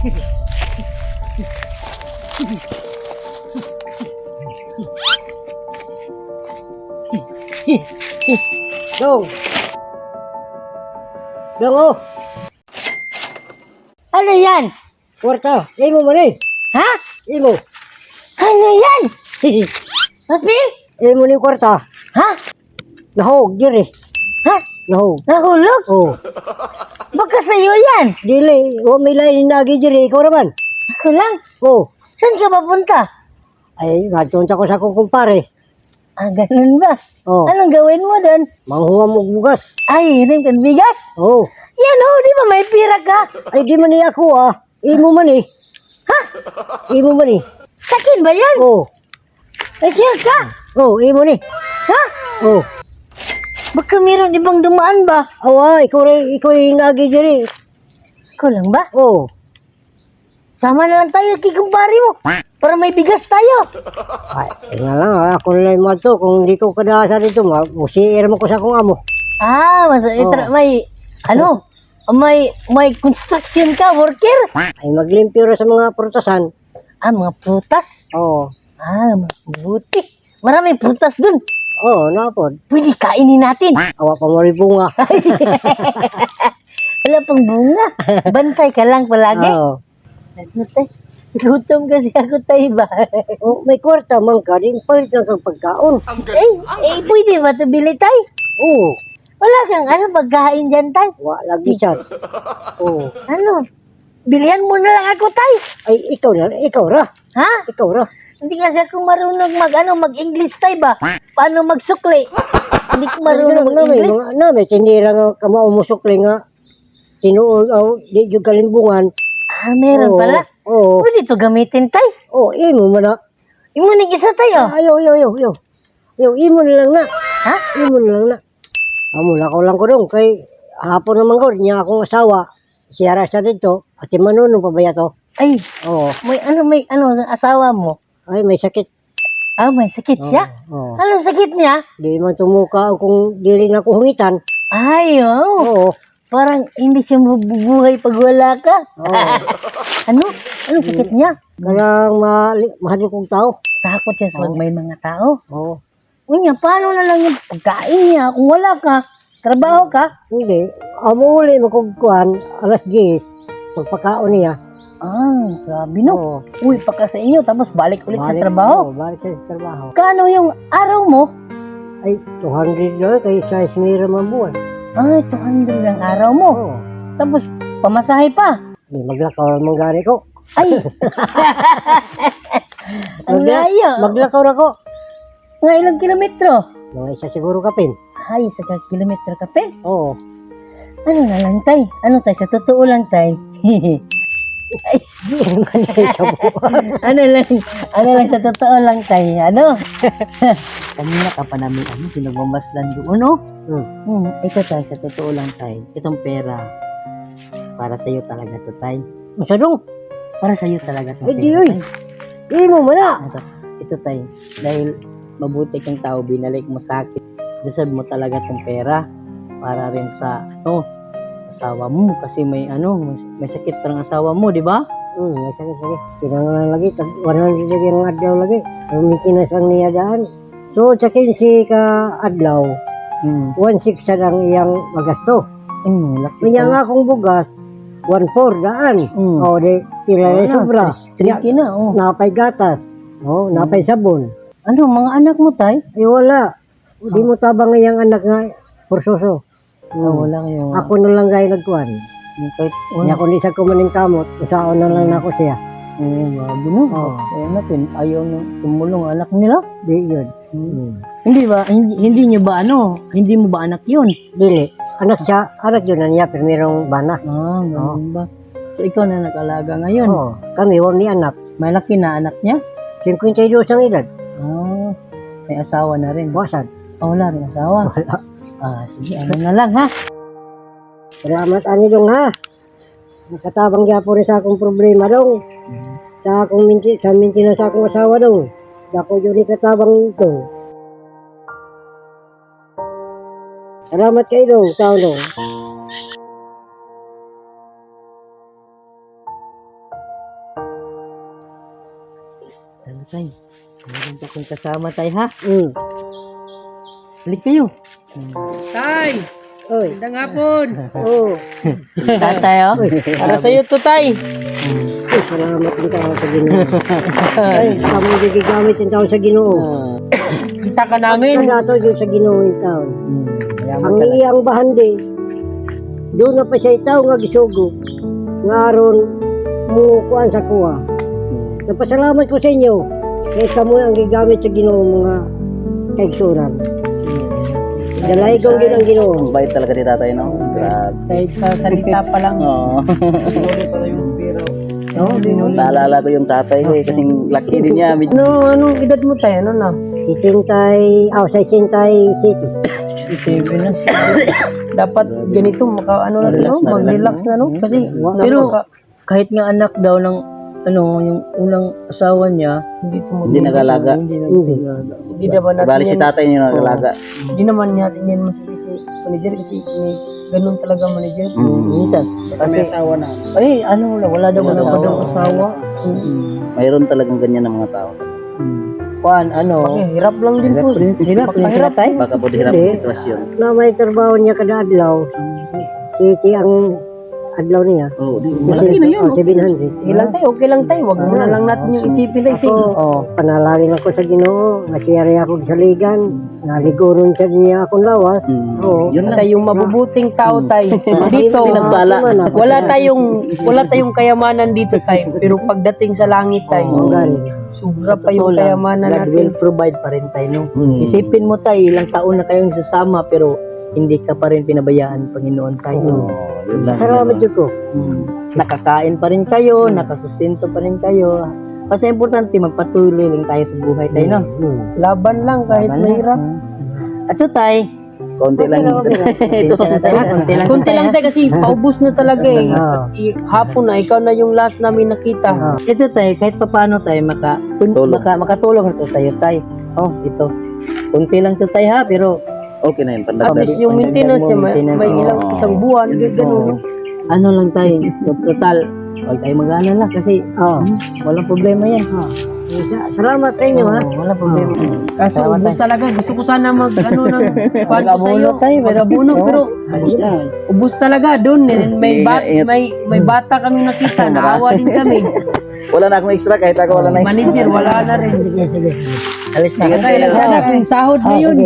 Dong. Dong, oh. Ano yan? Kwarta. Imo man eh. Ha? Imo. Ano yan? Papel? Imo ni kwarta. Ha? Nahog, diri. Ha? Nahog. Nahulog? Oh. Baka sa'yo yan. Dili. Wa may lain nagi diri. Ikaw naman. Ako lang. Oh. Saan ka papunta? Ay, nagtunta ko sa akong kumpare. Ah, ganun ba? Oh. Anong gawin mo doon? Manghuwa mo bugas. Ay, rin kan bigas? Oh. Yan oh, di ba may pira ka? Ay, di man ni ako ah. Imo man eh. Ha? Imo man eh. Sakin ba yan? Oh. Ay, share ka? Oh, imo ni. Ha? Oh. Baka meron ibang dumaan ba? Awa, ikaw rin nagi diri. Ikaw lang ba? Oh. Sama na lang tayo kay kumpare mo. Para may bigas tayo. Ay, nga lang ah. Ako na lang to. Kung di ko kadasa dito, musiir mo ko sa akong amo. Ah, may, ano, may construction ka, worker? Ay, maglimpyo ra sa mga prutasan. Ah, mga prutas? Oo. Ah, buti. Maraming prutas dun. Oo, napod. Pwede kainin natin. Awa pa mo rin bunga. Wala pang bunga. Bantay ka lang palagi. Oo. Ano tay? Gutom kasi ako tay ba? Oh, may kwarta man ka, din palit lang kang pagkaon. Pwede ba ito bili tay? Oo. Wala kang ano pagkain dyan tay? Wa lagi siya. Oo. Ano? Bilihan mo na lang ako tay. Ay, ikaw ra. Ha? Ikaw ra. Hindi kasi ako marunong mag-English tay ba? Paano magsukli? Hindi ko marunong mag-English. May tindira nga kamaumusukli nga. Tinuol, di yung kalimbungan. Ah, meron Oo. pala. Oo. Pwede ito gamitin tay. Oo, imo man na. Imo ni isa tayo. Ayaw. Imo na lang na. Ha? Imo na lang na. Amo na ko lang ko dong. Kay hapon naman ko, niya akong asawa. Siyara siya dito. At manunong pa ba yato? Ay, Oo. may ano, asawa mo. Ay, may sakit. Ah, may sakit siya? Oo. Anong sakit niya? Di man tumuka kung dili na ko hungitan. Ay, oh. Oo. Parang hindi siya mabubuhay pag wala ka. Oo. Ano? Anong sakit niya? Karang mahal kong tao. Takot siya sa pag may mga tao. Oo. Unya, paano na lang yung pagkain niya kung wala ka? Trabaho ka? Hindi. Amo uli magkugkuhan. Alas 10. Pagpakaon niya. Ah, grabe no. Oo. Uy, pagka sa inyo, tapos balik ulit sa Balik- trabaho. Oo, balik sa trabaho. Kano yung araw mo? Ay, 200 na kay size mira man buwan. Ay, 200 ang araw mo. Oo. Tapos, pamasahe pa. Di maglakaw ang manggari ko. Ay! Ang layo. Maglakaw na ko. Nga ilang kilometro? Mga isa siguro kapin. Ay, sa kilometro ka pa. Oo. Ano na lang, tay? Ano, tay? Sa totoo lang, tay. Di naman na sa buwan. ano lang, sa totoo lang, tay. Ano? Kanina ka pa namin, pinagmamasdan doon, no? Ito, tay, sa totoo lang, tay. Itong pera, para sa'yo talaga to, tay. Masadong. Para sa'yo talaga to, Ay, di, oy. Imo mo na. Ito, tay. Dahil mabuti kang tao, binalik mo sa akin. Deserve mo talaga tong pera. Para rin sa, asawa mo. Kasi may sakit parang asawa mo, di ba? Sige. Kinangalan lagi. 100 lagi ang adlaw lagi. Umikinas ang niyadaan. So, sa 15 ka adlaw, 1.6 sa lang iyang magasto. Laki Kanya nga akong bugas, 1.4 daan. O, di, tira na sobra. Tricky na, oh. Napay gatas. O, napay sabon. Ano, mga anak mo, tay? Ay, wala. Di mo tabang ngayang anak nga, porsoso. Wala kayo. Ako na lang gaya nagkuhan. Kahit, Kaya kung di siya kumaning kamot, usaon na lang ako siya. grabe no. Oo. Kaya natin, ayaw nang tumulong ang anak nila. Di yun. Hindi ba, hindi nyo ba hindi mo ba anak yun? Dili. Anak yun na niya, pero mayroong bana. Ah, ganun ba? So, ikaw na nag-alaga ngayon. Oo. Kami, wag ni anak. Malaki na anak niya? 52 ang edad. Ah, may asawa na rin. Wasan. Wala rin asawa. Wala. Sige, ano na lang ha? Salamat ani dong ha. Nakatabang gyapon sa akong problema dong. Sa akong minti na sa akong asawa dong. Dako yun katabang dong. Salamat kayo dong, tao dong. Ano tay? Meron pa kong kasama tay ha? Hmm. Balik kayo. Tay, Oy. magandang hapon. Oh. Tatay oh. Para sa'yo to, Tay. Ay, salamat din tayo sa Ginoo. Ay, kami gigamit yung taon sa Ginoo. Kita ka namin. Kaya nato yung sa Ginoo yung taon. Ang iyang bahandi, doon na pa siya itaw nga gisugo. Nga aron mo kuan sa kuha. Napasalamat ko sa inyo. Kaya kamo ang gigamit sa Ginoo mga kaigsuran. Dalay kong ginang Ginoo. Ang bait talaga ni tatay, no? Grabe. Kahit sa salita pa lang. Oo. No, Naalala ko yung tatay ko eh, kasing laki din niya. Anong edad mo, Tay? Ano na? Sisintay, sa Sisintay City. 67 na siya. Dapat ganito, ano na, Relax no? na, Mag-relax na, no? Kasi, Pero kahit nga anak daw ng yung unang asawa niya, Hindi nag-alaga. hindi na Hindi. hindi naman natin Bali si yan, tatay niyo nag-alaga. hindi naman natin yan masisisi manager kasi may ganun talaga manager. minsan. Kasi asawa na. ay ano wala daw Wala daw asawa. Mayroon talagang ganyan ng mga tao. Kuan ano? Hirap lang din po. Hirap Hirap tay. Baka po hirap Hindi. ang sitwasyon. Na may trabaho niya kada adlaw. City ang adlaw niya. Oo, malaki na yun. 700. Sige lang tayo, okay lang tayo. Wag mo na lang natin yung isipin tayo. Sige. Ako, panalangin ako sa Ginoo. Nasiyari ako sa ligan. Naliguron siya niya akong lawas. Oo. Yun lang. Tayo yung mabubuting tao tayo. Dito, Pinagbala. wala tayong kayamanan dito tayo. Pero pagdating sa langit tayo, Galing. sobra pa yung kayamanan God will natin. provide pa rin tayo, no? Isipin mo tayo, ilang taon na kayong sasama pero hindi ka pa rin pinabayaan ng Panginoon tayo. Yun lang. Salamat yun ko. Nakakain pa rin kayo, nakasustento pa rin kayo. Kasi importante, magpatuloy lang tayo sa buhay tayo, no? Laban lang kahit Laban mahirap. At ito tayo, Konti lang. ito na tayo, konti lang. Kunti lang tayo kasi paubos na talaga eh. Ah. Hapon na, ikaw na yung last namin nakita. Ito tayo, kahit paano tayo makatulong ito sa'yo tayo. Oh, ito. Kunti lang ito tayo ha, pero Okay na yun. At Pandagdag. least yung maintenance niya, may ilang isang buwan, ganun. ano lang tayo, total, huwag tayo mag-alala kasi walang problema yan. Salamat sa inyo ha. Walang problema. Kaso ubus talaga, gusto ko sana ng paano Mag-abuno sa'yo, tayo, mag-abuno, pero ubus talaga doon. May Ingat. may bata kami nakita, naawa din kami. Wala na akong extra kahit ako wala na extra. Manager, wala na rin. Alis na. Ingat kayo. Sana kung sahod na yun.